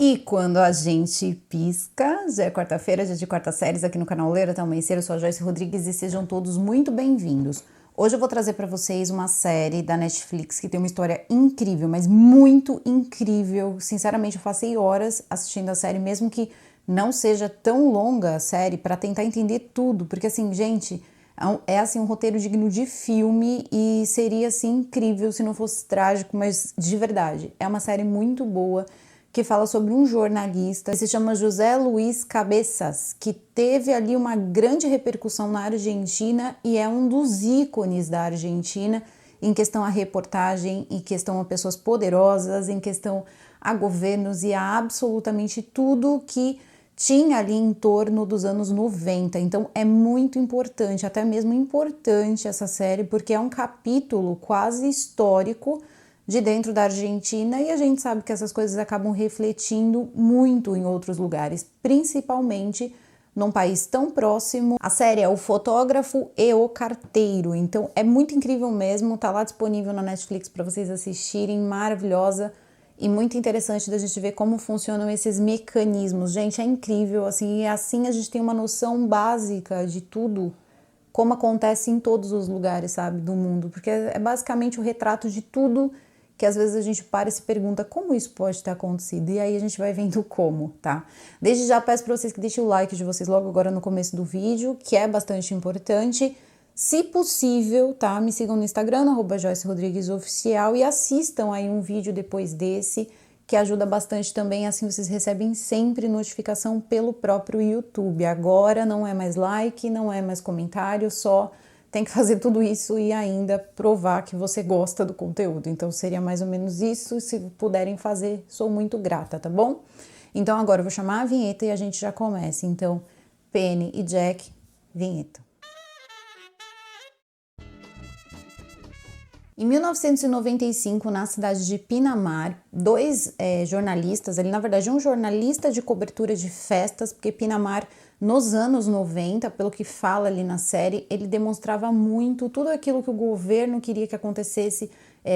E quando a gente pisca, já é quarta-feira, já é de quarta séries aqui no canal Ler Até Amanhecer. Eu sou a Joyce Rodrigues e sejam todos muito bem-vindos. Hoje eu vou trazer para vocês uma série da Netflix que tem uma história incrível, mas muito incrível. Sinceramente, eu passei horas assistindo a série, mesmo que não seja tão longa a série, para tentar entender tudo, porque assim, gente, é assim um roteiro digno de filme e seria assim incrível se não fosse trágico, mas de verdade, é uma série muito boa que fala sobre um jornalista que se chama José Luis Cabezas, que teve ali uma grande repercussão na Argentina e é um dos ícones da Argentina em questão a reportagem, em questão a pessoas poderosas, em questão a governos e a absolutamente tudo que tinha ali em torno dos anos 90. Então é muito importante, até mesmo importante essa série, porque é um capítulo quase histórico de dentro da Argentina e a gente sabe que essas coisas acabam refletindo muito em outros lugares, principalmente num país tão próximo. A série é O Fotógrafo e o Carteiro, então é muito incrível mesmo, tá lá disponível na Netflix para vocês assistirem, maravilhosa e muito interessante da gente ver como funcionam esses mecanismos. Gente, é incrível, assim, e assim a gente tem uma noção básica de tudo, como acontece em todos os lugares, sabe, do mundo, porque é basicamente o retrato de tudo que às vezes a gente para e se pergunta como isso pode ter acontecido, e aí a gente vai vendo como, tá? Desde já peço para vocês que deixem o like de vocês logo agora no começo do vídeo, que é bastante importante. Se possível, tá? Me sigam no Instagram, @JoyceRodriguesOficial, e assistam aí um vídeo depois desse, que ajuda bastante também, assim vocês recebem sempre notificação pelo próprio YouTube. Agora não é mais like, não é mais comentário, só tem que fazer tudo isso e ainda provar que você gosta do conteúdo. Então seria mais ou menos isso, se puderem fazer, sou muito grata, tá bom? Então agora eu vou chamar a vinheta e a gente já começa. Então, Penny e Jack, vinheta. Em 1995, na cidade de Pinamar, dois jornalistas, ele na verdade é um jornalista de cobertura de festas, porque Pinamar, nos anos 90, pelo que fala ali na série, ele demonstrava muito tudo aquilo que o governo queria que acontecesse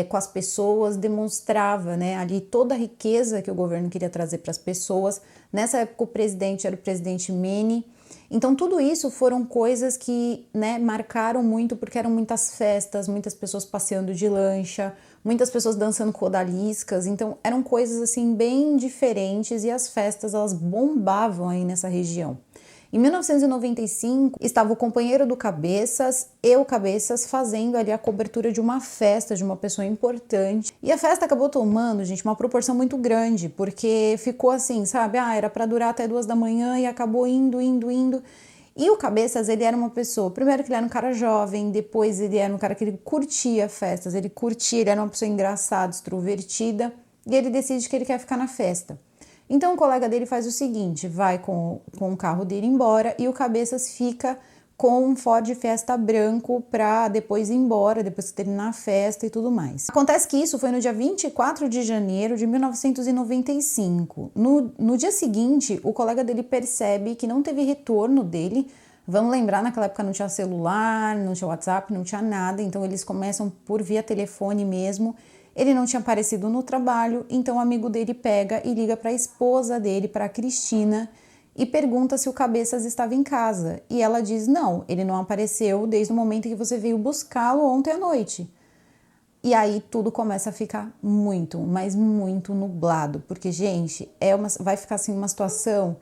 com as pessoas, demonstrava, né, ali toda a riqueza que o governo queria trazer para as pessoas. Nessa época o presidente era o presidente Menem. Então tudo isso foram coisas que, né, marcaram muito, porque eram muitas festas, muitas pessoas passeando de lancha, muitas pessoas dançando com odaliscas, então eram coisas assim bem diferentes e as festas elas bombavam aí nessa região. Em 1995, estava o companheiro do Cabeças e o Cabeças fazendo ali a cobertura de uma festa de uma pessoa importante. E a festa acabou tomando, gente, uma proporção muito grande, porque ficou assim, sabe? Era para durar até 2 da manhã e acabou indo. E o Cabeças, ele era uma pessoa, primeiro que ele era um cara jovem, depois ele era um cara que ele curtia festas, ele era uma pessoa engraçada, extrovertida, e ele decide que ele quer ficar na festa. Então o colega dele faz o seguinte, vai com o carro dele embora e o Cabeças fica com um Ford Fiesta branco para depois ir embora, depois que terminar a festa e tudo mais. Acontece que isso foi no dia 24 de janeiro de 1995. No dia seguinte, o colega dele percebe que não teve retorno dele. Vamos lembrar, naquela época não tinha celular, não tinha WhatsApp, não tinha nada, então eles começam por via telefone mesmo. Ele não tinha aparecido no trabalho, então o amigo dele pega e liga para a esposa dele, para a Cristina, e pergunta se o Cabeças estava em casa. E ela diz, não, ele não apareceu desde o momento que você veio buscá-lo ontem à noite. E aí tudo começa a ficar muito, mas muito nublado, porque, gente, vai ficar assim uma situação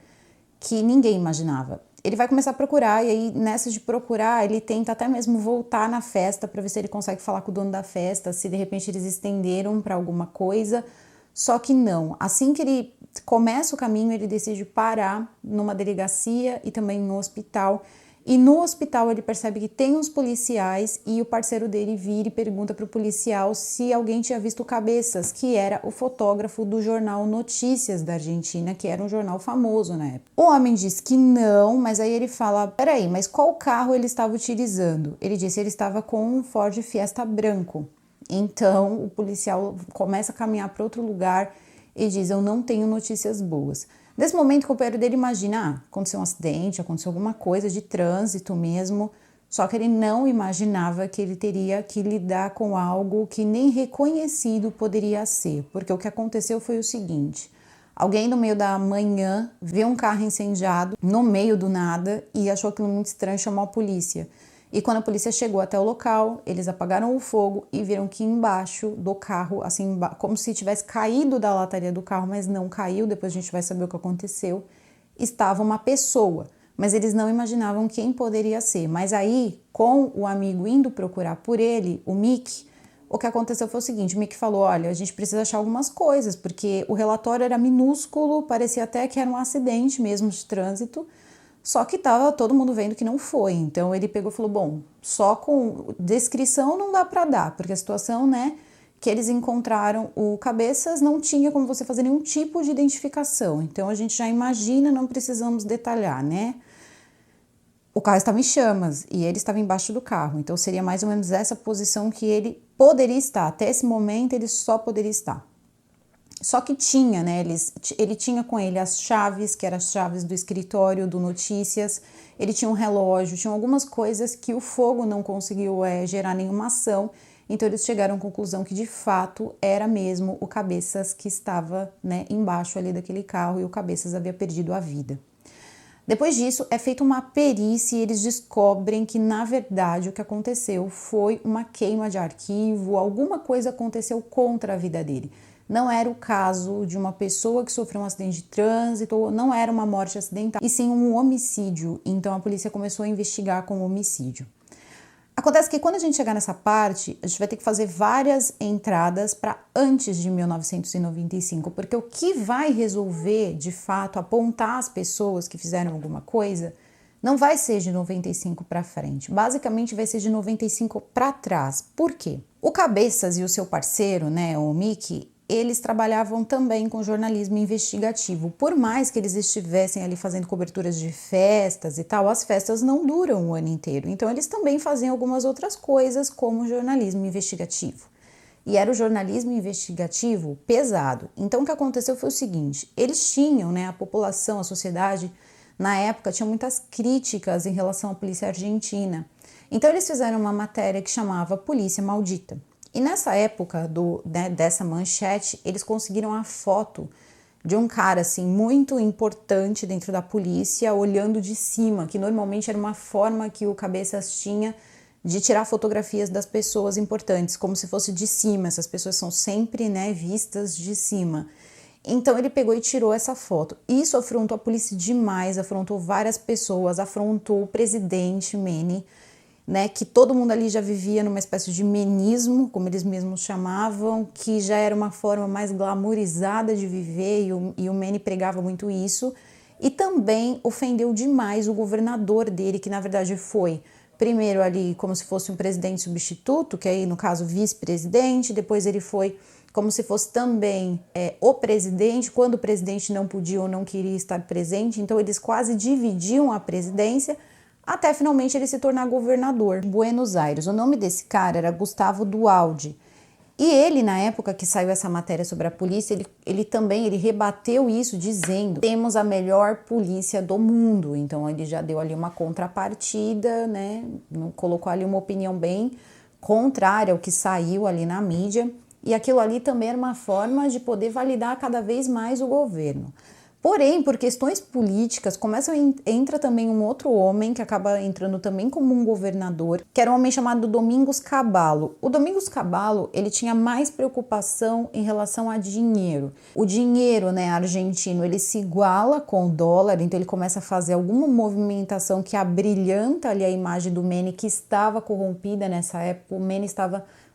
que ninguém imaginava. Ele vai começar a procurar, e aí nessa de procurar, ele tenta até mesmo voltar na festa para ver se ele consegue falar com o dono da festa, se de repente eles estenderam para alguma coisa, só que não. Assim que ele começa o caminho, ele decide parar numa delegacia e também no hospital. E no hospital ele percebe que tem uns policiais e o parceiro dele vira e pergunta para o policial se alguém tinha visto o Cabeças, que era o fotógrafo do jornal Notícias da Argentina, que era um jornal famoso na época. O homem diz que não, mas aí ele fala, peraí, mas qual carro ele estava utilizando? Ele disse que ele estava com um Ford Fiesta branco. Então o policial começa a caminhar para outro lugar e diz, eu não tenho notícias boas. Nesse momento, o companheiro dele imagina, aconteceu um acidente, aconteceu alguma coisa de trânsito mesmo, só que ele não imaginava que ele teria que lidar com algo que nem reconhecido poderia ser, porque o que aconteceu foi o seguinte, Alguém no meio da manhã viu um carro incendiado no meio do nada e achou aquilo muito estranho, chamou a polícia. E quando a polícia chegou até o local, eles apagaram o fogo e viram que embaixo do carro, assim, como se tivesse caído da lataria do carro, mas não caiu, depois a gente vai saber o que aconteceu, estava uma pessoa. Mas eles não imaginavam quem poderia ser. Mas aí, com o amigo indo procurar por ele, o Mick, o que aconteceu foi o seguinte, o Mick falou, olha, a gente precisa achar algumas coisas, porque o relatório era minúsculo, parecia até que era um acidente mesmo de trânsito, só que tava todo mundo vendo que não foi. Então ele pegou e falou, bom, só com descrição não dá para dar, porque a situação, né, que eles encontraram o Cabeças não tinha como você fazer nenhum tipo de identificação. Então a gente já imagina, não precisamos detalhar, né? O carro estava em chamas e ele estava embaixo do carro. Então seria mais ou menos essa posição que ele poderia estar. Até esse momento ele só poderia estar. Só que tinha, né? Ele tinha com ele as chaves, que eram as chaves do escritório, do Notícias. Ele tinha um relógio, tinha algumas coisas que o fogo não conseguiu gerar nenhuma ação. Então eles chegaram à conclusão que de fato era mesmo o Cabeças que estava, né, embaixo ali daquele carro e o Cabeças havia perdido a vida. Depois disso, é feita uma perícia e eles descobrem que, na verdade, o que aconteceu foi uma queima de arquivo, alguma coisa aconteceu contra a vida dele. Não era o caso de uma pessoa que sofreu um acidente de trânsito, não era uma morte acidental, e sim um homicídio. Então a polícia começou a investigar com homicídio. Acontece que quando a gente chegar nessa parte, a gente vai ter que fazer várias entradas para antes de 1995, porque o que vai resolver, de fato, apontar as pessoas que fizeram alguma coisa, não vai ser de 95 para frente. Basicamente vai ser de 95 para trás. Por quê? O Cabeças e o seu parceiro, né, o Mickey, eles trabalhavam também com jornalismo investigativo. Por mais que eles estivessem ali fazendo coberturas de festas e tal, as festas não duram o ano inteiro. Então, eles também faziam algumas outras coisas, como jornalismo investigativo. E era o jornalismo investigativo pesado. Então, o que aconteceu foi o seguinte, eles tinham, né, a população, a sociedade, na época, tinha muitas críticas em relação à polícia argentina. Então, eles fizeram uma matéria que chamava Polícia Maldita. E nessa época dessa manchete, eles conseguiram a foto de um cara assim muito importante dentro da polícia olhando de cima, que normalmente era uma forma que o Cabeças tinha de tirar fotografias das pessoas importantes, como se fosse de cima. Essas pessoas são sempre, né, vistas de cima. Então ele pegou e tirou essa foto. Isso afrontou a polícia demais, afrontou várias pessoas, afrontou o presidente Menem, né, que todo mundo ali já vivia numa espécie de menismo, como eles mesmos chamavam, que já era uma forma mais glamourizada de viver, e o Menem pregava muito isso, e também ofendeu demais o governador dele, que na verdade foi, primeiro ali como se fosse um presidente substituto, que aí no caso vice-presidente, depois ele foi como se fosse também o presidente, quando o presidente não podia ou não queria estar presente, então eles quase dividiam a presidência, até finalmente ele se tornar governador de Buenos Aires. O nome desse cara era Gustavo Duhalde. E ele, na época que saiu essa matéria sobre a polícia, ele rebateu isso dizendo: temos a melhor polícia do mundo. Então ele já deu ali uma contrapartida, né? Colocou ali uma opinião bem contrária ao que saiu ali na mídia. E aquilo ali também era uma forma de poder validar cada vez mais o governo. Porém, por questões políticas, entra também um outro homem que acaba entrando também como um governador, que era um homem chamado Domingos Caballo. O Domingos Caballo, ele tinha mais preocupação em relação a dinheiro. O dinheiro, né, argentino, ele se iguala com o dólar, então ele começa a fazer alguma movimentação que abrilhanta ali a imagem do Menem, que estava corrompida nessa época. O Menem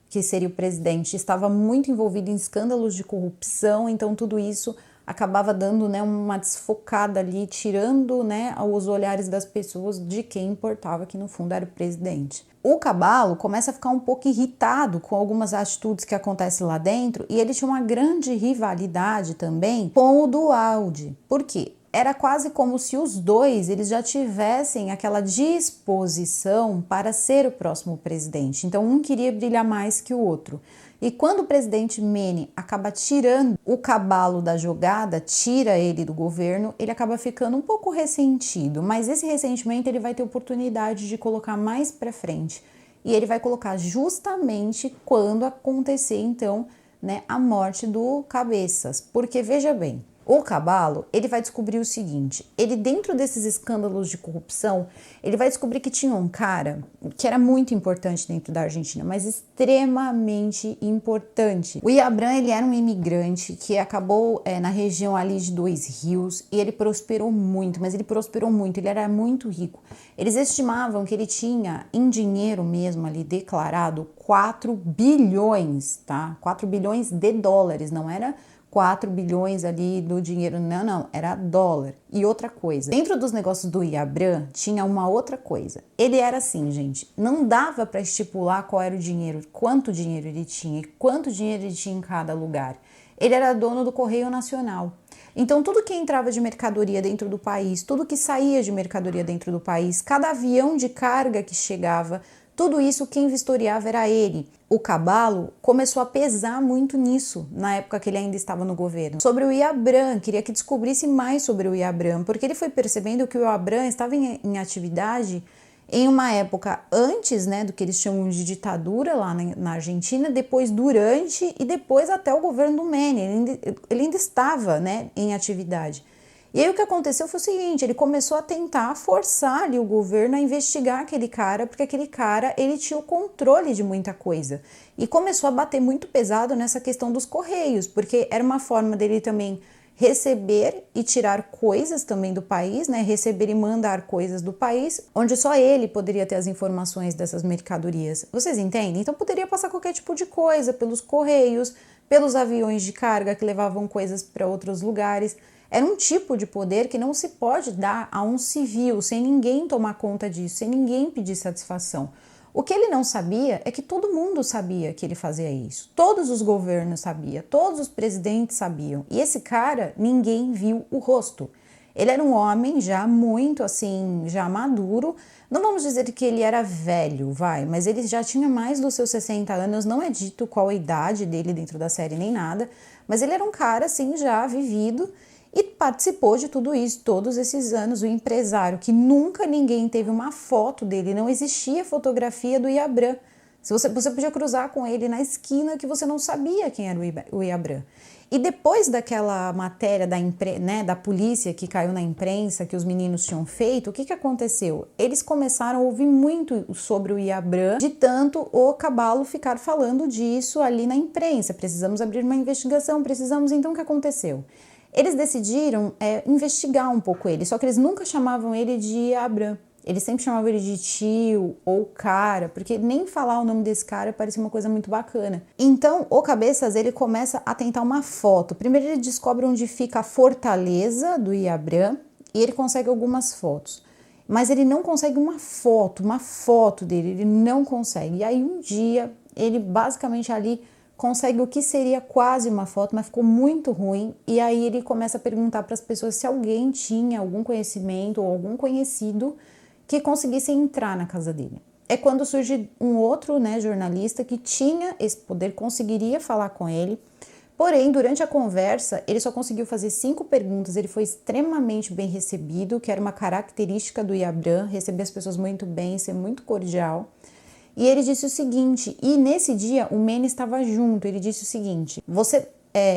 que seria o presidente, estava muito envolvido em escândalos de corrupção, então tudo isso acabava dando, né, uma desfocada ali, tirando, né, os olhares das pessoas de quem importava, que no fundo era o presidente. O Caballo começa a ficar um pouco irritado com algumas atitudes que acontecem lá dentro, e ele tinha uma grande rivalidade também com o Duhalde. Por quê? Era quase como se os dois eles já tivessem aquela disposição para ser o próximo presidente. Então um queria brilhar mais que o outro. E quando o presidente Menem acaba tirando o Caballo da jogada, tira ele do governo, ele acaba ficando um pouco ressentido, mas esse ressentimento ele vai ter oportunidade de colocar mais para frente. E ele vai colocar justamente quando acontecer, então, né, a morte do Cabeças. Porque, veja bem, O Caballo, ele vai descobrir o seguinte, ele dentro desses escândalos de corrupção, ele vai descobrir que tinha um cara que era muito importante dentro da Argentina, mas extremamente importante. O Iabran, ele era um imigrante que acabou na região ali de Dois Rios e ele prosperou muito, mas ele prosperou muito, ele era muito rico. Eles estimavam que ele tinha em dinheiro mesmo ali declarado 4 bilhões, tá? 4 bilhões de dólares, não era 4 bilhões ali do dinheiro, não, era dólar. E outra coisa, dentro dos negócios do Iabran tinha uma outra coisa. Ele era assim, gente, não dava para estipular qual era o dinheiro, quanto dinheiro ele tinha e quanto dinheiro ele tinha em cada lugar. Ele era dono do Correio Nacional. Então, tudo que entrava de mercadoria dentro do país, tudo que saía de mercadoria dentro do país, cada avião de carga que chegava, tudo isso quem vistoriava era ele. O Caballo começou a pesar muito nisso, na época que ele ainda estava no governo. Sobre o Iabran, queria que descobrisse mais sobre o Iabran, porque ele foi percebendo que o Iabran estava em atividade em uma época antes, né, do que eles chamam de ditadura lá na Argentina, depois durante e depois até o governo do Menem. Ele ainda estava, né, em atividade. E aí o que aconteceu foi o seguinte, ele começou a tentar forçar ali o governo a investigar aquele cara, porque aquele cara, ele tinha o controle de muita coisa. E começou a bater muito pesado nessa questão dos correios, porque era uma forma dele também receber e tirar coisas também do país, né? Receber e mandar coisas do país, onde só ele poderia ter as informações dessas mercadorias. Vocês entendem? Então poderia passar qualquer tipo de coisa pelos correios, pelos aviões de carga que levavam coisas para outros lugares. Era um tipo de poder que não se pode dar a um civil, sem ninguém tomar conta disso, sem ninguém pedir satisfação. O que ele não sabia é que todo mundo sabia que ele fazia isso. Todos os governos sabiam, todos os presidentes sabiam. E esse cara, ninguém viu o rosto. Ele era um homem já muito assim, já maduro. Não vamos dizer que ele era velho, mas ele já tinha mais dos seus 60 anos. Não é dito qual a idade dele dentro da série nem nada, mas ele era um cara assim já vivido. E participou de tudo isso, todos esses anos, o empresário, que nunca ninguém teve uma foto dele, não existia fotografia do Iabran. Você podia cruzar com ele na esquina que você não sabia quem era o Iabran. E depois daquela matéria da polícia que caiu na imprensa, que os meninos tinham feito, o que aconteceu? Eles começaram a ouvir muito sobre o Iabran, de tanto o Caballo ficar falando disso ali na imprensa. Precisamos abrir uma investigação, então o que aconteceu? Eles decidiram investigar um pouco ele, só que eles nunca chamavam ele de Iabran. Eles sempre chamavam ele de tio ou cara, porque nem falar o nome desse cara parecia uma coisa muito bacana. Então, o Cabeças, ele começa a tentar uma foto. Primeiro ele descobre onde fica a fortaleza do Iabran e ele consegue algumas fotos. Mas ele não consegue uma foto dele, ele não consegue. E aí um dia, ele basicamente ali consegue o que seria quase uma foto, mas ficou muito ruim. E aí ele começa a perguntar para as pessoas se alguém tinha algum conhecimento ou algum conhecido que conseguisse entrar na casa dele. É quando surge um outro, jornalista que tinha esse poder, conseguiria falar com ele. Porém, durante a conversa, ele só conseguiu fazer 5 perguntas. Ele foi extremamente bem recebido, que era uma característica do Iabran, receber as pessoas muito bem, ser muito cordial. E ele disse o seguinte, e nesse dia o Menem estava junto, ele disse o seguinte,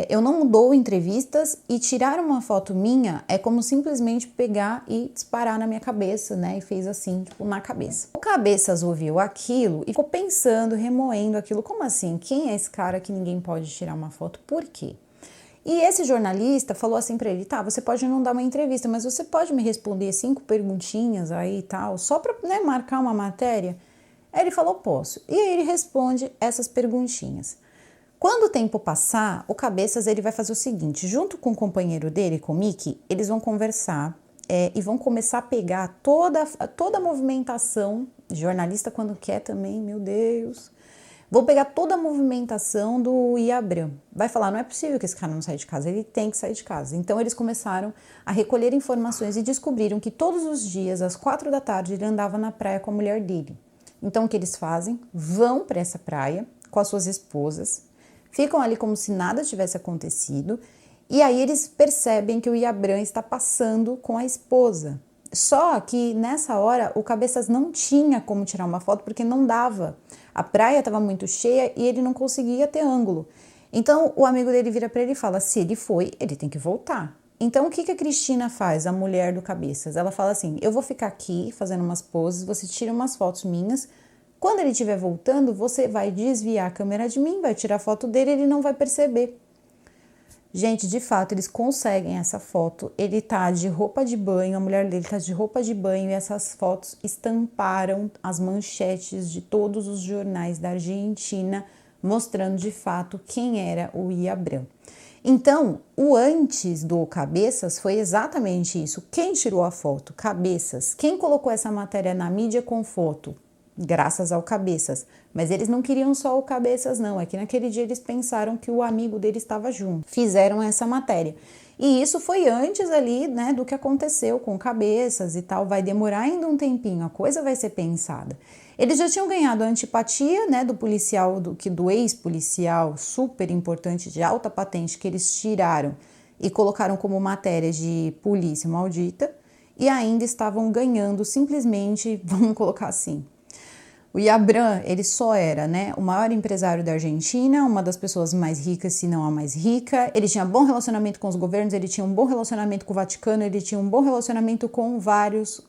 eu não dou entrevistas e tirar uma foto minha é como simplesmente pegar e disparar na minha cabeça, e fez assim, na cabeça. O Cabeças ouviu aquilo e ficou pensando, remoendo aquilo, como assim? Quem é esse cara que ninguém pode tirar uma foto? Por quê? E esse jornalista falou assim para ele, tá, você pode não dar uma entrevista, mas você pode me responder 5 perguntinhas aí e tal, só para marcar uma matéria? Aí ele falou, posso. E aí ele responde essas perguntinhas. Quando o tempo passar, o Cabeças ele vai fazer o seguinte, junto com o companheiro dele, com o Mickey, eles vão conversar e vão começar a pegar toda a movimentação, jornalista quando quer também, meu Deus, vou pegar toda a movimentação do Iabran. Vai falar, não é possível que esse cara não saia de casa, ele tem que sair de casa. Então eles começaram a recolher informações e descobriram que todos os dias, às 4 da tarde, ele andava na praia com a mulher dele. Então, o que eles fazem? Vão para essa praia com as suas esposas, ficam ali como se nada tivesse acontecido, e aí eles percebem que o Iabran está passando com a esposa. Só que nessa hora o Cabeças não tinha como tirar uma foto porque não dava. A praia estava muito cheia e ele não conseguia ter ângulo. Então, o amigo dele vira para ele e fala, se ele foi, ele tem que voltar. Então, o que que a Cristina faz, a mulher do Cabeças? Ela fala assim, eu vou ficar aqui fazendo umas poses, você tira umas fotos minhas, quando ele estiver voltando, você vai desviar a câmera de mim, vai tirar foto dele, ele não vai perceber. Gente, de fato, eles conseguem essa foto. Ele tá de roupa de banho, a mulher dele tá de roupa de banho e essas fotos estamparam as manchetes de todos os jornais da Argentina, mostrando de fato quem era o Iabran. Então, o antes do Cabeças foi exatamente isso. Quem tirou a foto? Cabeças. Quem colocou essa matéria na mídia com foto? Graças ao Cabeças. Mas eles não queriam só o Cabeças, não. É que naquele dia eles pensaram que o amigo dele estava junto. Fizeram essa matéria. E isso foi antes ali, né, do que aconteceu com Cabeças e tal. Vai demorar ainda um tempinho, a coisa vai ser pensada. Eles já tinham ganhado a antipatia, né, do policial, do ex-policial super importante de alta patente que eles tiraram e colocaram como matéria de polícia maldita. E ainda estavam ganhando simplesmente, vamos colocar assim. O Iabran, ele só era, né, o maior empresário da Argentina, uma das pessoas mais ricas, se não a mais rica. Ele tinha bom relacionamento com os governos, ele tinha um bom relacionamento com o Vaticano, ele tinha um bom relacionamento com vários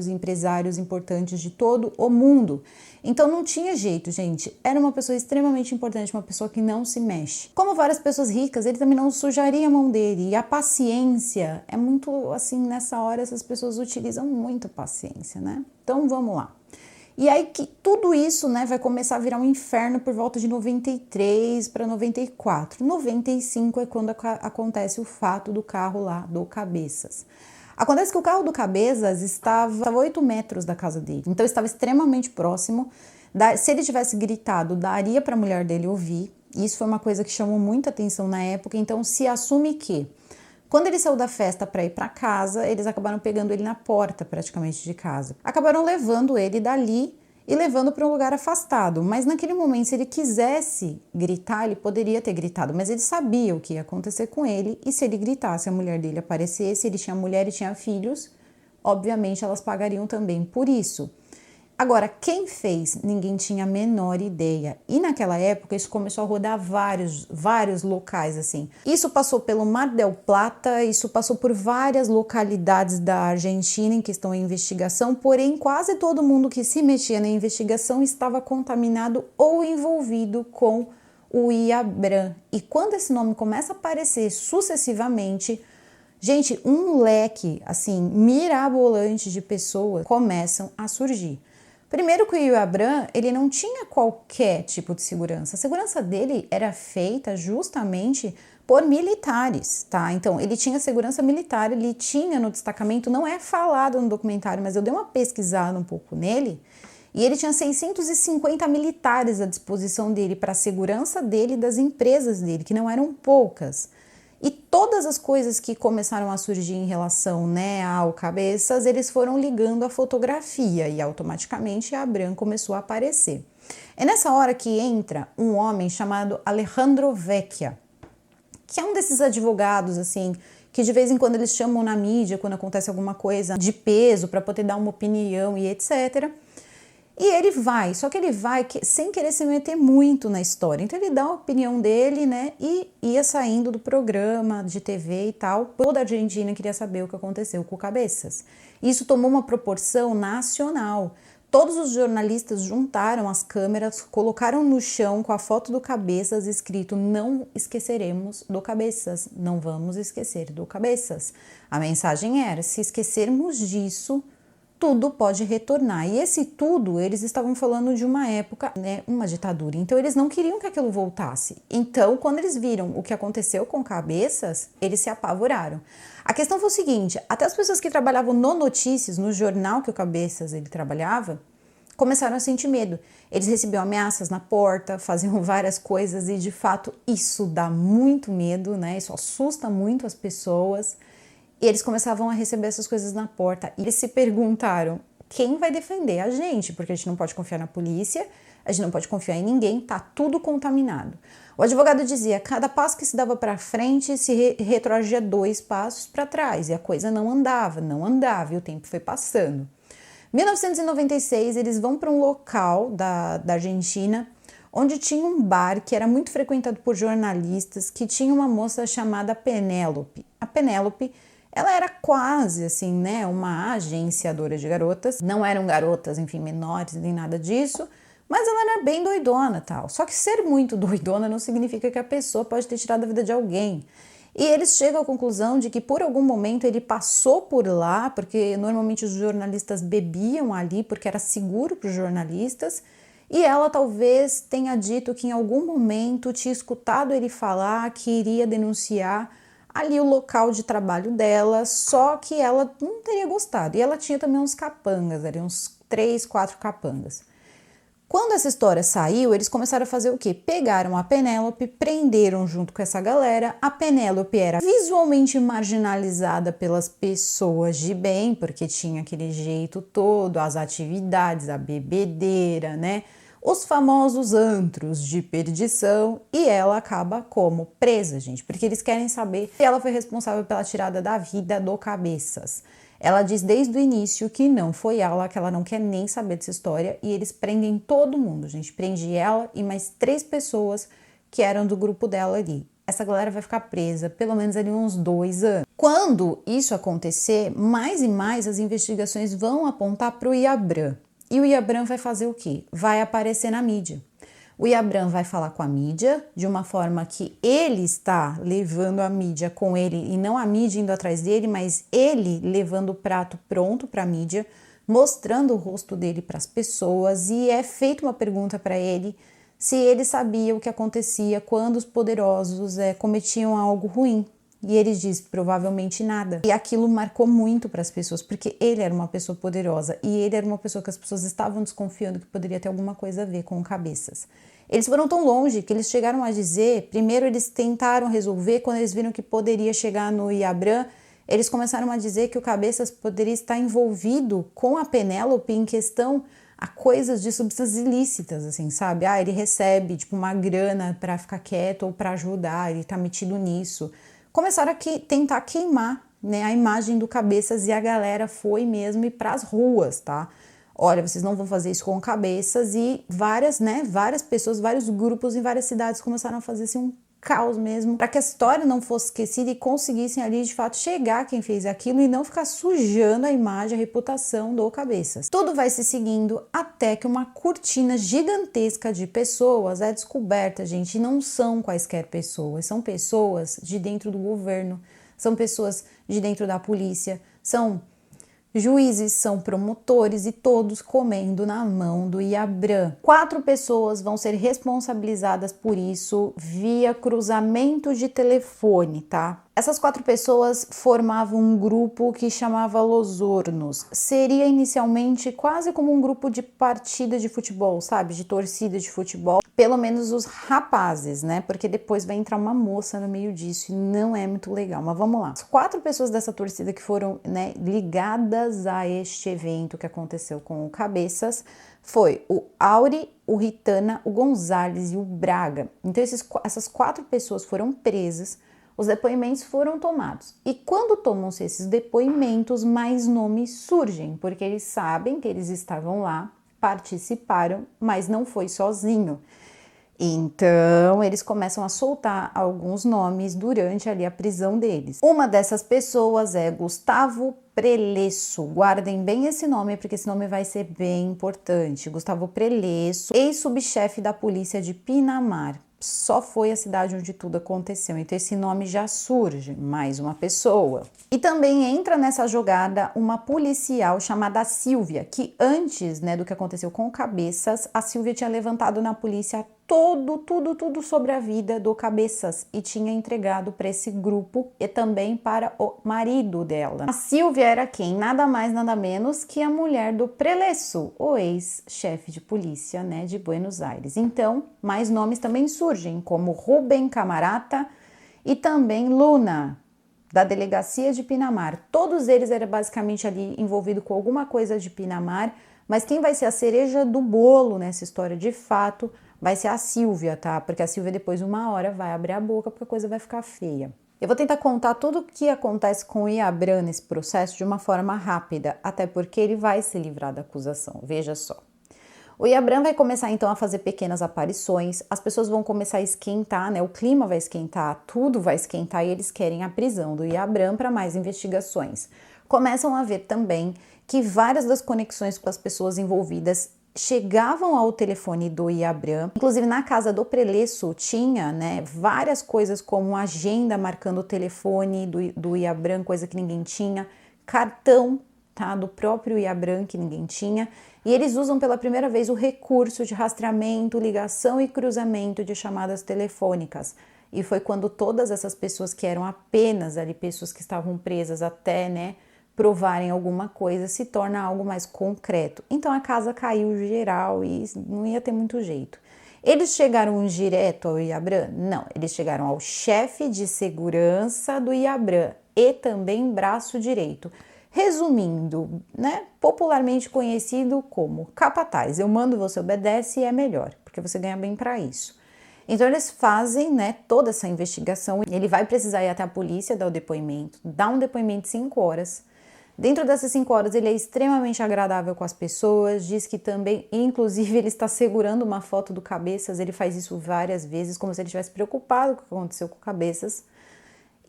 empresários importantes de todo o mundo. Então não tinha jeito, gente. Era uma pessoa extremamente importante, uma pessoa que não se mexe. Como várias pessoas ricas, ele também não sujaria a mão dele. E a paciência é muito, assim, nessa hora essas pessoas utilizam muito paciência, né? Então vamos lá. E aí que tudo isso, né, vai começar a virar um inferno por volta de 93 para 94. 95 é quando acontece o fato do carro lá do Cabeças. Acontece que o carro do Cabeças estava a 8 metros da casa dele, então estava extremamente próximo. Se ele tivesse gritado, daria para a mulher dele ouvir. Isso foi uma coisa que chamou muita atenção na época, então se assume que quando ele saiu da festa para ir para casa, eles acabaram pegando ele na porta praticamente de casa. Acabaram levando ele dali e levando para um lugar afastado. Mas naquele momento, se ele quisesse gritar, ele poderia ter gritado. Mas ele sabia o que ia acontecer com ele. E se ele gritasse, a mulher dele aparecesse, ele tinha mulher e tinha filhos, obviamente elas pagariam também por isso. Agora, quem fez? Ninguém tinha a menor ideia. E naquela época, isso começou a rodar vários locais, assim. Isso passou pelo Mar del Plata, isso passou por várias localidades da Argentina em que estão em investigação, porém, quase todo mundo que se metia na investigação estava contaminado ou envolvido com o Iabran. E quando esse nome começa a aparecer sucessivamente, gente, um leque, assim, mirabolante de pessoas começam a surgir. Primeiro que o Iabran, ele não tinha qualquer tipo de segurança. A segurança dele era feita justamente por militares, tá? Então, ele tinha segurança militar, ele tinha no destacamento, não é falado no documentário, mas eu dei uma pesquisada um pouco nele, e ele tinha 650 militares à disposição dele para a segurança dele e das empresas dele, que não eram poucas. E todas as coisas que começaram a surgir em relação, né, ao Cabeças, eles foram ligando a fotografia e automaticamente a Iabran começou a aparecer. É nessa hora que entra um homem chamado Alejandro Vecchia, que é um desses advogados, assim, que de vez em quando eles chamam na mídia quando acontece alguma coisa de peso para poder dar uma opinião e etc. E ele vai, só que ele vai sem querer se meter muito na história. Então ele dá a opinião dele, né, e ia saindo do programa de TV e tal. Toda a Argentina queria saber o que aconteceu com o Cabeças. Isso tomou uma proporção nacional. Todos os jornalistas juntaram as câmeras, colocaram no chão com a foto do Cabeças escrito: não esqueceremos do Cabeças, não vamos esquecer do Cabeças. A mensagem era: se esquecermos disso, tudo pode retornar. E esse tudo, eles estavam falando de uma época, né, uma ditadura. Então, eles não queriam que aquilo voltasse. Então, quando eles viram o que aconteceu com Cabeças, eles se apavoraram. A questão foi o seguinte, até as pessoas que trabalhavam no Notícias, no jornal que o Cabeças ele trabalhava, começaram a sentir medo. Eles recebiam ameaças na porta, faziam várias coisas e, de fato, isso dá muito medo, né? Isso assusta muito as pessoas. E eles começavam a receber essas coisas na porta. E eles se perguntaram, quem vai defender a gente? Porque a gente não pode confiar na polícia, a gente não pode confiar em ninguém, tá tudo contaminado. O advogado dizia, cada passo que se dava para frente se retroagia 2 passos para trás. E a coisa não andava, e o tempo foi passando. Em 1996, eles vão para um local da Argentina, onde tinha um bar que era muito frequentado por jornalistas, que tinha uma moça chamada Penélope. A Penélope, ela era quase assim, né, uma agenciadora de garotas. Não eram garotas, enfim, menores nem nada disso, mas ela era bem doidona, tal. Só que ser muito doidona não significa que a pessoa pode ter tirado a vida de alguém. E eles chegam à conclusão de que por algum momento ele passou por lá, porque normalmente os jornalistas bebiam ali, porque era seguro para os jornalistas, e ela talvez tenha dito que em algum momento tinha escutado ele falar que iria denunciar ali o local de trabalho dela, só que ela não teria gostado. E ela tinha também uns capangas, ali uns 3, 4 capangas. Quando essa história saiu, eles começaram a fazer o quê? Pegaram a Penélope, prenderam junto com essa galera. A Penélope era visualmente marginalizada pelas pessoas de bem, porque tinha aquele jeito todo, as atividades, a bebedeira, né? Os famosos antros de perdição, e ela acaba como presa, gente, porque eles querem saber se ela foi responsável pela tirada da vida do Cabeças. Ela diz desde o início que não foi ela, que ela não quer nem saber dessa história, e eles prendem todo mundo, gente. Prende ela e mais 3 pessoas que eram do grupo dela ali. Essa galera vai ficar presa pelo menos ali uns 2 anos. Quando isso acontecer, mais e mais as investigações vão apontar para o Iabran. E o Iabran vai fazer o quê? Vai aparecer na mídia. O Iabran vai falar com a mídia de uma forma que ele está levando a mídia com ele e não a mídia indo atrás dele, mas ele levando o prato pronto para a mídia, mostrando o rosto dele para as pessoas, e é feita uma pergunta para ele se ele sabia o que acontecia quando os poderosos cometiam algo ruim. E ele diz, provavelmente nada. E aquilo marcou muito para as pessoas, porque ele era uma pessoa poderosa e ele era uma pessoa que as pessoas estavam desconfiando que poderia ter alguma coisa a ver com o Cabeças. Eles foram tão longe que eles chegaram a dizer, primeiro eles tentaram resolver, quando eles viram que poderia chegar no Iabran, eles começaram a dizer que o Cabeças poderia estar envolvido com a Penélope em questão a coisas de substâncias ilícitas, assim, sabe? Ah, ele recebe, tipo, uma grana para ficar quieto ou para ajudar, ele tá metido nisso. Começaram a tentar queimar, né, a imagem do Cabeças, e a galera foi mesmo ir para as ruas, tá? Olha, vocês não vão fazer isso com o Cabeças, e várias pessoas, vários grupos em várias cidades começaram a fazer assim um caos mesmo, para que a história não fosse esquecida e conseguissem ali de fato chegar quem fez aquilo e não ficar sujando a imagem, a reputação do Cabeças. Tudo vai se seguindo até que uma cortina gigantesca de pessoas é descoberta, gente, e não são quaisquer pessoas, são pessoas de dentro do governo, são pessoas de dentro da polícia, são juízes, são promotores, e todos comendo na mão do Iabran. 4 pessoas vão ser responsabilizadas por isso via cruzamento de telefone, tá? Essas 4 pessoas formavam um grupo que chamava Los Hornos. Seria inicialmente quase como um grupo de partida de futebol, sabe? De torcida de futebol. Pelo menos os rapazes, né? Porque depois vai entrar uma moça no meio disso e não é muito legal. Mas vamos lá. As 4 pessoas dessa torcida que foram, né, ligadas a este evento que aconteceu com o Cabeças foi o Auri, o Ritana, o Gonzalez e o Braga. Então essas 4 pessoas foram presas. Os depoimentos foram tomados. E quando tomam-se esses depoimentos, mais nomes surgem, porque eles sabem que eles estavam lá, participaram, mas não foi sozinho. Então, eles começam a soltar alguns nomes durante ali a prisão deles. Uma dessas pessoas é Gustavo Prelesso. Guardem bem esse nome, porque esse nome vai ser bem importante. Gustavo Prelesso, ex-subchefe da polícia de Pinamar. Só foi a cidade onde tudo aconteceu, então esse nome já surge, mais uma pessoa. E também entra nessa jogada uma policial chamada Silvia, que antes, né, do que aconteceu com o Cabeças, a Silvia tinha levantado na polícia tudo sobre a vida do Cabeças e tinha entregado para esse grupo e também para o marido dela. A Silvia era quem? Nada mais, nada menos que a mulher do Prelesso, o ex-chefe de polícia, né, de Buenos Aires. Então, mais nomes também surgem, como Rubem Camarata e também Luna, da delegacia de Pinamar. Todos eles eram basicamente ali envolvidos com alguma coisa de Pinamar, mas quem vai ser a cereja do bolo nessa história de fato vai ser a Silvia, tá? Porque a Silvia depois, uma hora, vai abrir a boca porque a coisa vai ficar feia. Eu vou tentar contar tudo o que acontece com o Iabran nesse processo de uma forma rápida, até porque ele vai se livrar da acusação, veja só. O Iabran vai começar então a fazer pequenas aparições, as pessoas vão começar a esquentar, né? O clima vai esquentar, tudo vai esquentar e eles querem a prisão do Iabran para mais investigações. Começam a ver também que várias das conexões com as pessoas envolvidas chegavam ao telefone do Iabran. Inclusive na casa do Preleço tinha, né, várias coisas como agenda marcando o telefone do Iabran, coisa que ninguém tinha, cartão, tá, do próprio Iabran que ninguém tinha. E eles usam pela primeira vez o recurso de rastreamento, ligação e cruzamento de chamadas telefônicas. E foi quando todas essas pessoas que eram apenas ali pessoas que estavam presas até, né, provarem alguma coisa, se torna algo mais concreto. Então a casa caiu geral e não ia ter muito jeito. Eles chegaram direto ao Iabran? Não, eles chegaram ao chefe de segurança do Iabran e também braço direito. Resumindo, né, popularmente conhecido como capataz. Eu mando, você obedece e é melhor, porque você ganha bem para isso. Então eles fazem, né, toda essa investigação. Ele vai precisar ir até a polícia dar o depoimento, dá um depoimento de 5 horas. Dentro dessas 5 horas ele é extremamente agradável com as pessoas, diz que também, inclusive ele está segurando uma foto do Cabeças, ele faz isso várias vezes, como se ele estivesse preocupado com o que aconteceu com o Cabeças.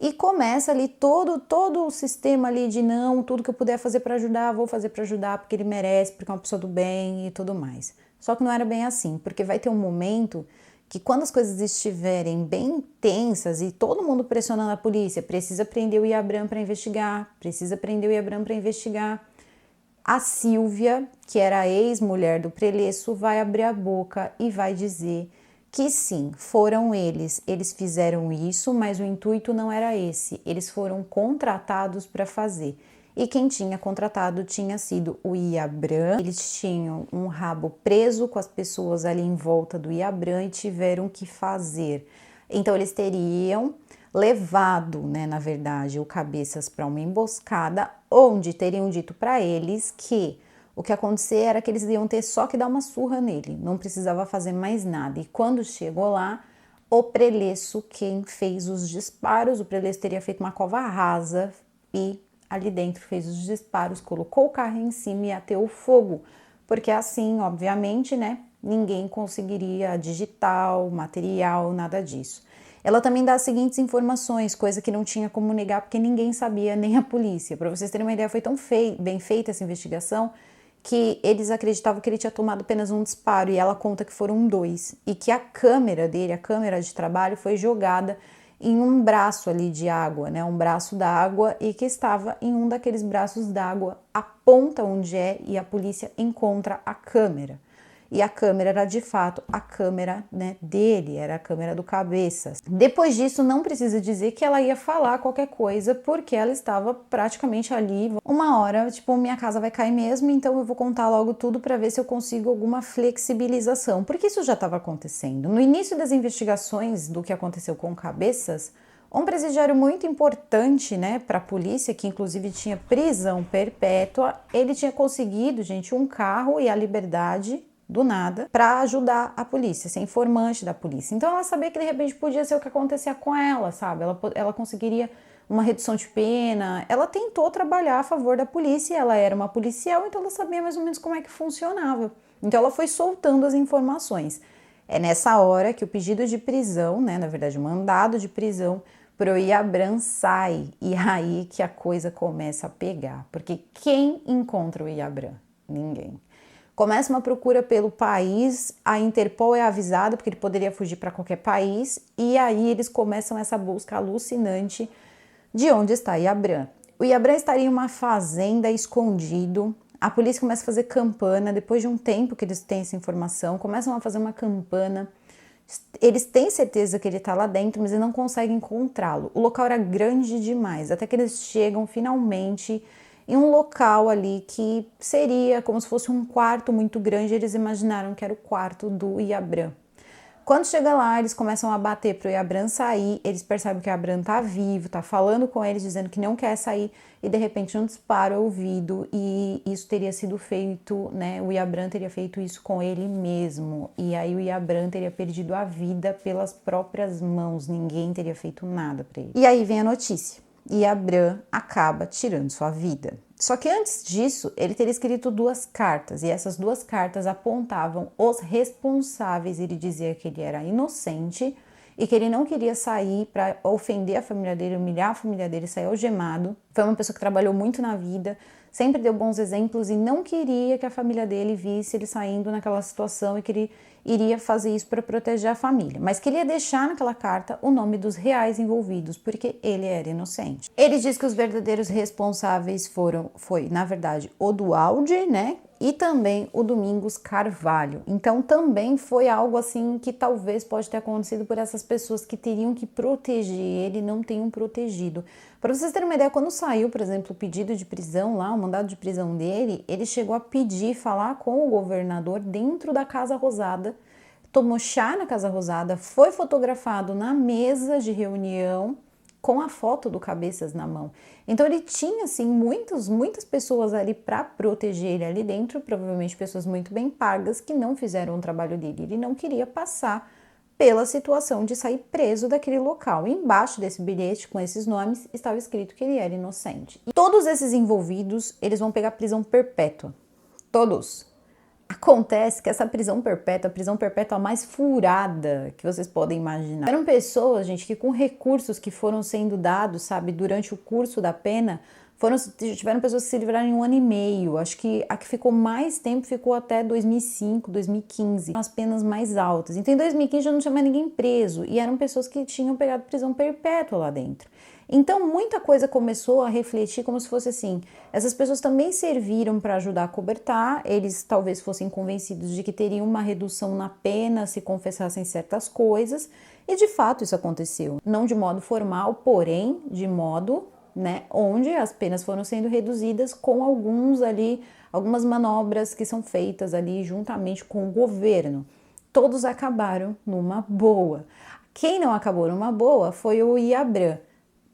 E começa ali todo o sistema ali de não, tudo que eu puder fazer para ajudar, vou fazer para ajudar porque ele merece, porque é uma pessoa do bem e tudo mais. Só que não era bem assim, porque vai ter um momento que quando as coisas estiverem bem tensas e todo mundo pressionando a polícia, precisa prender o Iabran para investigar, precisa prender o Iabran para investigar, a Silvia, que era a ex-mulher do Preleço, vai abrir a boca e vai dizer que sim, foram eles fizeram isso, mas o intuito não era esse, eles foram contratados para fazer. E quem tinha contratado tinha sido o Iabran. Eles tinham um rabo preso com as pessoas ali em volta do Iabran e tiveram que fazer. Então eles teriam levado, né, na verdade, o Cabeças para uma emboscada, onde teriam dito para eles que o que acontecia era que eles iam ter só que dar uma surra nele, não precisava fazer mais nada. E quando chegou lá, o Preleço quem fez os disparos, o Preleço teria feito uma cova rasa e ali dentro fez os disparos, colocou o carro em cima e ateou fogo, porque assim, obviamente, né, ninguém conseguiria digital, material, nada disso. Ela também dá as seguintes informações, coisa que não tinha como negar porque ninguém sabia, nem a polícia. Para vocês terem uma ideia, foi tão bem feita essa investigação que eles acreditavam que ele tinha tomado apenas um disparo e ela conta que foram 2 e que a câmera dele, a câmera de trabalho, foi jogada em um braço ali de água, né, um braço d'água e que estava em um daqueles braços d'água, aponta onde é e a polícia encontra a câmera. E a câmera era de fato a câmera, né, dele, era a câmera do Cabeças. Depois disso, não precisa dizer que ela ia falar qualquer coisa, porque ela estava praticamente ali. Uma hora, tipo, minha casa vai cair mesmo, então eu vou contar logo tudo para ver se eu consigo alguma flexibilização, porque isso já estava acontecendo. No início das investigações do que aconteceu com o Cabeças, um presidiário muito importante, né, para a polícia, que inclusive tinha prisão perpétua, ele tinha conseguido, gente, um carro e a liberdade do nada, para ajudar a polícia, ser informante da polícia. Então ela sabia que de repente podia ser o que acontecia com ela, sabe? Ela conseguiria uma redução de pena. Ela tentou trabalhar a favor da polícia, ela era uma policial, então ela sabia mais ou menos como é que funcionava. Então ela foi soltando as informações. É nessa hora que o pedido de prisão, né, na verdade o mandado de prisão pro Iabran sai, e aí que a coisa começa a pegar, porque quem encontra o Iabran? Ninguém. Começa uma procura pelo país, a Interpol é avisada porque ele poderia fugir para qualquer país e aí eles começam essa busca alucinante de onde está Iabran. O Iabran estaria em uma fazenda escondido, a polícia começa a fazer campana, depois de um tempo que eles têm essa informação, começam a fazer uma campana, eles têm certeza que ele está lá dentro, mas eles não conseguem encontrá-lo. O local era grande demais, até que eles chegam finalmente em um local ali que seria como se fosse um quarto muito grande, eles imaginaram que era o quarto do Iabran. Quando chega lá, eles começam a bater pro Iabran sair, eles percebem que o Iabran tá vivo, tá falando com eles, dizendo que não quer sair, e de repente um disparo é ouvido, e isso teria sido feito, né, o Iabran teria feito isso com ele mesmo, e aí o Iabran teria perdido a vida pelas próprias mãos, ninguém teria feito nada pra ele. E aí vem a notícia. e Abram acaba tirando sua vida. Só que antes disso, ele teria escrito 2 cartas, e essas 2 cartas apontavam os responsáveis. Ele dizia que ele era inocente e que ele não queria sair para ofender a família dele, humilhar a família dele, sair algemado. Foi uma pessoa que trabalhou muito na vida, sempre deu bons exemplos e não queria que a família dele visse ele saindo naquela situação e que ele iria fazer isso para proteger a família. Mas queria deixar naquela carta o nome dos reais envolvidos, porque ele era inocente. Ele diz que os verdadeiros responsáveis foi, na verdade, o Duhalde, né? E também o Domingos Carvalho. Então também foi algo assim que talvez pode ter acontecido por essas pessoas que teriam que proteger ele e não tenham protegido. Para vocês terem uma ideia, quando saiu, por exemplo, o pedido de prisão lá, o mandado de prisão dele, ele chegou a pedir, falar com o governador dentro da Casa Rosada, tomou chá na Casa Rosada, foi fotografado na mesa de reunião com a foto do Cabeças na mão. Então ele tinha assim muitas pessoas ali para proteger ele ali dentro, provavelmente pessoas muito bem pagas que não fizeram o trabalho dele. Ele não queria passar pela situação de sair preso daquele local. Embaixo desse bilhete com esses nomes estava escrito que ele era inocente. E todos esses envolvidos, eles vão pegar prisão perpétua. Todos. Acontece que essa prisão perpétua, a prisão perpétua mais furada que vocês podem imaginar. Eram pessoas, gente, que com recursos que foram sendo dados, sabe, durante o curso da pena, tiveram pessoas que se livraram em 1 ano e meio. Acho que a que ficou mais tempo ficou até 2005, 2015, as penas mais altas. Então em 2015 já não tinha mais ninguém preso e eram pessoas que tinham pegado prisão perpétua lá dentro. Então muita coisa começou a refletir como se fosse assim, essas pessoas também serviram para ajudar a cobertar, eles talvez fossem convencidos de que teriam uma redução na pena se confessassem certas coisas, e de fato isso aconteceu. Não de modo formal, porém de modo, né, onde as penas foram sendo reduzidas com algumas manobras que são feitas ali juntamente com o governo. Todos acabaram numa boa. Quem não acabou numa boa foi o Abram.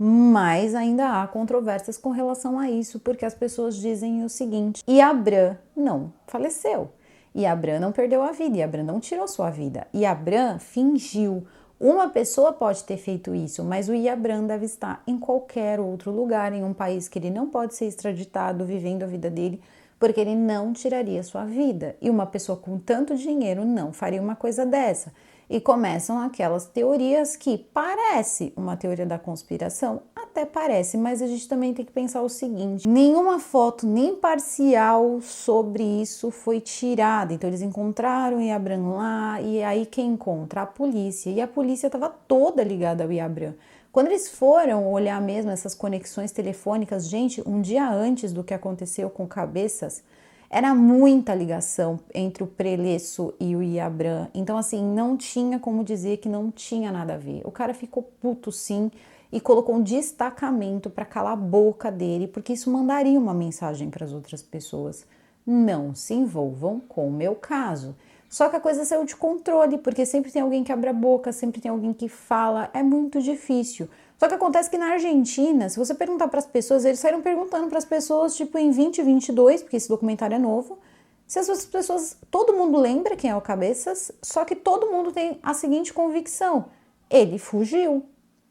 Mas ainda há controvérsias com relação a isso, porque as pessoas dizem o seguinte: Abram não faleceu, Abram não perdeu a vida, Abram não tirou sua vida, Abram fingiu. Uma pessoa pode ter feito isso, mas o Abram deve estar em qualquer outro lugar, em um país que ele não pode ser extraditado, vivendo a vida dele, porque ele não tiraria sua vida. E uma pessoa com tanto dinheiro não faria uma coisa dessa. E começam aquelas teorias que parece uma teoria da conspiração, até parece, mas a gente também tem que pensar o seguinte: nenhuma foto nem parcial sobre isso foi tirada. Então eles encontraram o Abram lá, e aí quem encontra? A polícia. E a polícia estava toda ligada ao Abram. Quando eles foram olhar mesmo essas conexões telefônicas, gente, um dia antes do que aconteceu com Cabeças, era muita ligação entre o Preleço e o Abram. Então, assim, não tinha como dizer que não tinha nada a ver. O cara ficou puto, sim, e colocou um destacamento para calar a boca dele, porque isso mandaria uma mensagem para as outras pessoas: não se envolvam com o meu caso. Só que a coisa saiu de controle, porque sempre tem alguém que abre a boca, sempre tem alguém que fala, é muito difícil. Só que acontece que na Argentina, se você perguntar para as pessoas, eles saíram perguntando para as pessoas, tipo, em 2022, porque esse documentário é novo, se as pessoas, todo mundo lembra quem é o Cabeças, só que todo mundo tem a seguinte convicção: ele fugiu,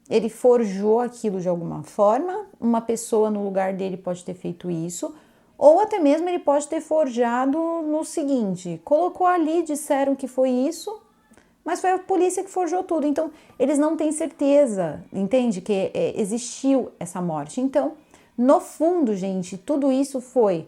ele forjou aquilo de alguma forma, uma pessoa no lugar dele pode ter feito isso, ou até mesmo ele pode ter forjado no seguinte: colocou ali, disseram que foi isso, mas foi a polícia que forjou tudo. Então, eles não têm certeza, entende? Que existiu essa morte. Então, no fundo, gente, tudo isso foi...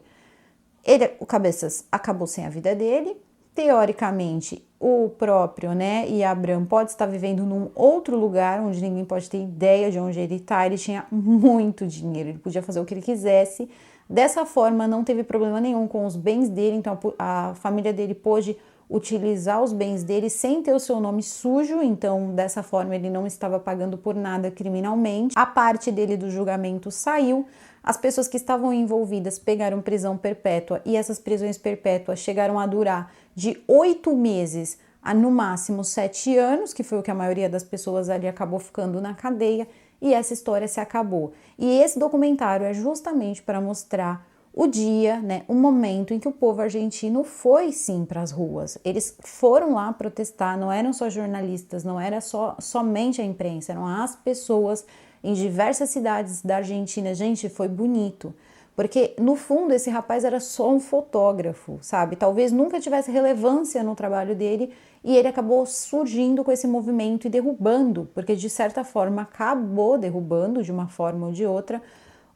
o Cabeças acabou sem a vida dele. Teoricamente, o próprio, né, Abram pode estar vivendo num outro lugar, onde ninguém pode ter ideia de onde ele está. Ele tinha muito dinheiro, ele podia fazer o que ele quisesse. Dessa forma, não teve problema nenhum com os bens dele. Então, a família dele pôde utilizar os bens dele sem ter o seu nome sujo, então dessa forma ele não estava pagando por nada criminalmente. A parte dele do julgamento saiu, as pessoas que estavam envolvidas pegaram prisão perpétua, e essas prisões perpétuas chegaram a durar de 8 meses a no máximo 7 anos, que foi o que a maioria das pessoas ali acabou ficando na cadeia, e essa história se acabou. E esse documentário é justamente para mostrar o dia, né, o momento em que o povo argentino foi sim para as ruas. Eles foram lá protestar, não eram só jornalistas, não era somente a imprensa, eram as pessoas em diversas cidades da Argentina. Gente, foi bonito. Porque, no fundo, esse rapaz era só um fotógrafo, sabe? Talvez nunca tivesse relevância no trabalho dele e ele acabou surgindo com esse movimento e derrubando, porque de certa forma acabou derrubando, de uma forma ou de outra,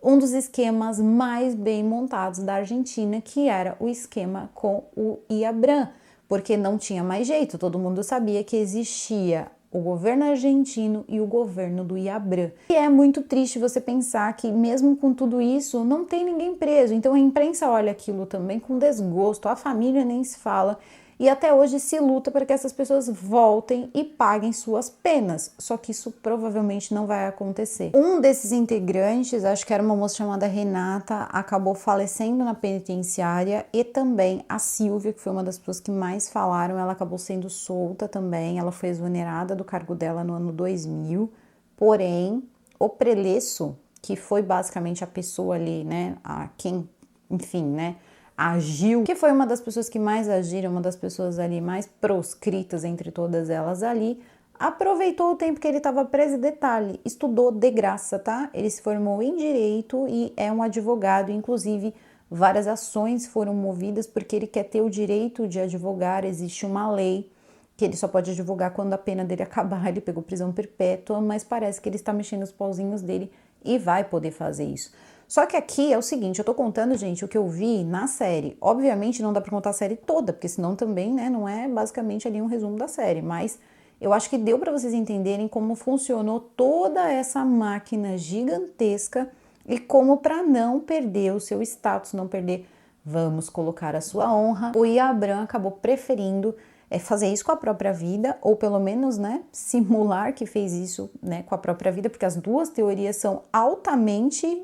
um dos esquemas mais bem montados da Argentina, que era o esquema com o IABRAM, porque não tinha mais jeito, todo mundo sabia que existia o governo argentino e o governo do IABRAM. E é muito triste você pensar que mesmo com tudo isso, não tem ninguém preso. Então a imprensa olha aquilo também com desgosto, a família nem se fala. E até hoje se luta para que essas pessoas voltem e paguem suas penas. Só que isso provavelmente não vai acontecer. Um desses integrantes, acho que era uma moça chamada Renata, acabou falecendo na penitenciária, e também a Silvia, que foi uma das pessoas que mais falaram, ela acabou sendo solta também. Ela foi exonerada do cargo dela no ano 2000. Porém, o Prelesso, que foi basicamente a pessoa ali, né, a quem, enfim, né, agiu, que foi uma das pessoas que mais agiram, uma das pessoas ali mais proscritas entre todas elas ali, aproveitou o tempo que ele estava preso. Detalhe, estudou de graça, tá? Ele se formou em Direito e é um advogado, inclusive várias ações foram movidas porque ele quer ter o direito de advogar. Existe uma lei que ele só pode advogar quando a pena dele acabar. Ele pegou prisão perpétua, mas parece que ele está mexendo os pauzinhos dele e vai poder fazer isso. Só que aqui é o seguinte, eu tô contando, gente, o que eu vi na série. Obviamente não dá pra contar a série toda, porque senão também, né, não é basicamente ali um resumo da série, mas eu acho que deu pra vocês entenderem como funcionou toda essa máquina gigantesca e como, para não perder o seu status, não perder, vamos colocar, a sua honra, o IABRAM acabou preferindo fazer isso com a própria vida, ou pelo menos, né, simular que fez isso, né, com a própria vida, porque as duas teorias são altamente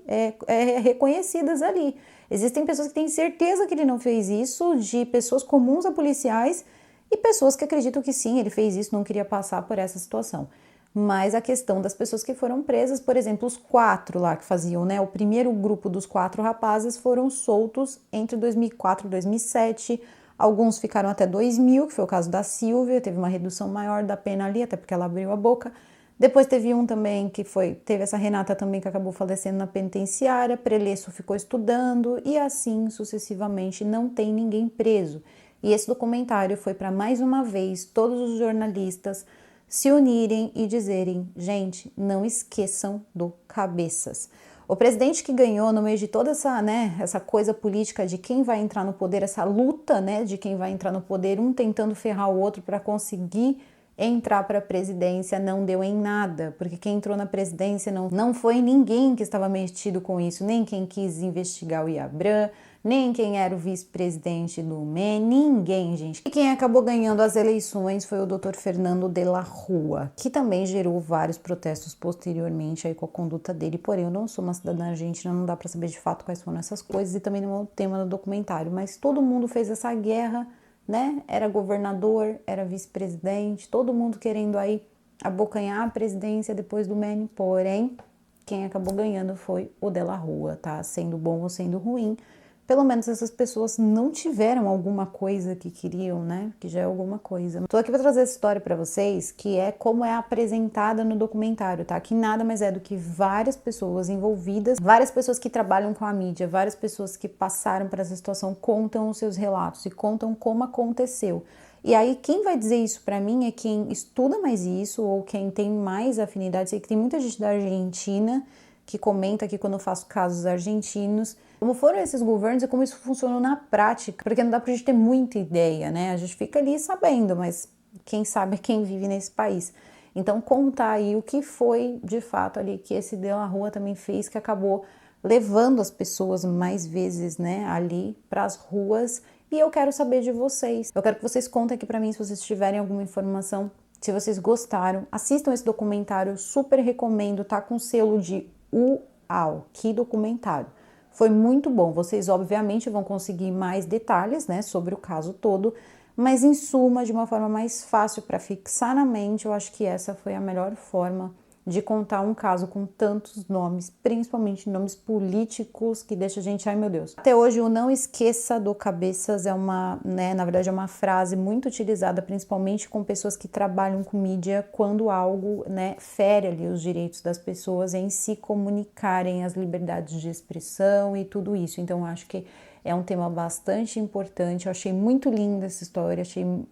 reconhecidas ali. Existem pessoas que têm certeza que ele não fez isso, de pessoas comuns a policiais, e pessoas que acreditam que sim, ele fez isso, não queria passar por essa situação. Mas a questão das pessoas que foram presas, por exemplo, os 4 lá que faziam, né, o primeiro grupo dos 4 rapazes foram soltos entre 2004 e 2007, alguns ficaram até 2000, que foi o caso da Silvia, teve uma redução maior da pena ali, até porque ela abriu a boca. Depois teve um também que teve essa Renata também que acabou falecendo na penitenciária, Prelesso ficou estudando e assim sucessivamente, não tem ninguém preso. E esse documentário foi para, mais uma vez, todos os jornalistas se unirem e dizerem, gente, não esqueçam do Cabeças. O presidente que ganhou no meio de toda essa, né, essa coisa política de quem vai entrar no poder, essa luta, né, de quem vai entrar no poder, um tentando ferrar o outro para conseguir entrar para a presidência, não deu em nada, porque quem entrou na presidência não foi ninguém que estava metido com isso, nem quem quis investigar o IABRAM, nem quem era o vice-presidente do MEN, ninguém, gente. E quem acabou ganhando as eleições foi o Dr. Fernando de la Rúa, que também gerou vários protestos posteriormente aí com a conduta dele, porém eu não sou uma cidadã argentina, não dá para saber de fato quais foram essas coisas e também não é o tema do documentário, mas todo mundo fez essa guerra, né? Era governador, era vice-presidente, todo mundo querendo aí abocanhar a presidência depois do MEN, porém quem acabou ganhando foi o de la Rúa, tá? Sendo bom ou sendo ruim, pelo menos essas pessoas não tiveram alguma coisa que queriam, né? Que já é alguma coisa. Tô aqui para trazer essa história para vocês, que é como é apresentada no documentário, tá? Que nada mais é do que várias pessoas envolvidas, várias pessoas que trabalham com a mídia, várias pessoas que passaram por essa situação contam os seus relatos e contam como aconteceu. E aí quem vai dizer isso para mim é quem estuda mais isso ou quem tem mais afinidade. Sei que tem muita gente da Argentina que comenta aqui quando eu faço casos argentinos, como foram esses governos e como isso funcionou na prática, porque não dá pra gente ter muita ideia, né? A gente fica ali sabendo, mas quem sabe é quem vive nesse país. Então contar aí o que foi de fato ali que esse de la Rúa também fez, que acabou levando as pessoas mais vezes, né, ali pras ruas. E eu quero saber de vocês. Eu quero que vocês contem aqui pra mim se vocês tiverem alguma informação, se vocês gostaram. Assistam esse documentário, super recomendo, tá com selo de UAU, que documentário. Foi muito bom, vocês obviamente vão conseguir mais detalhes, né, sobre o caso todo, mas em suma, de uma forma mais fácil para fixar na mente, eu acho que essa foi a melhor forma de contar um caso com tantos nomes, principalmente nomes políticos, que deixa a gente, ai meu Deus. Até hoje, o não esqueça do cabeças é uma, né, na verdade é uma frase muito utilizada, principalmente com pessoas que trabalham com mídia, quando algo, né, fere ali os direitos das pessoas em se comunicarem, as liberdades de expressão e tudo isso. Então, eu acho que é um tema bastante importante. Eu achei muito linda essa história,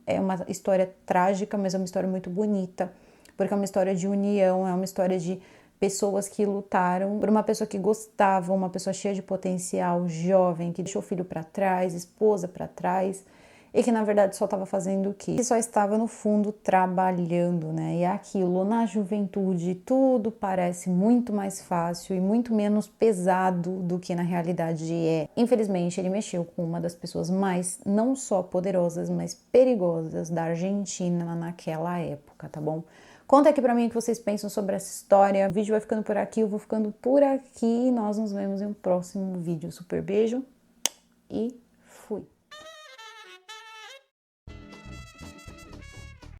é uma história trágica, mas é uma história muito bonita, porque é uma história de união, é uma história de pessoas que lutaram por uma pessoa que gostava, uma pessoa cheia de potencial, jovem, que deixou o filho para trás, esposa para trás, e que na verdade só estava fazendo o quê? Que só estava no fundo trabalhando, né? E aquilo, na juventude, tudo parece muito mais fácil e muito menos pesado do que na realidade é. Infelizmente, ele mexeu com uma das pessoas mais, não só poderosas, mas perigosas da Argentina naquela época, tá bom? Conta aqui pra mim o que vocês pensam sobre essa história. O vídeo vai ficando por aqui, eu vou ficando por aqui. Nós nos vemos em um próximo vídeo. Super beijo e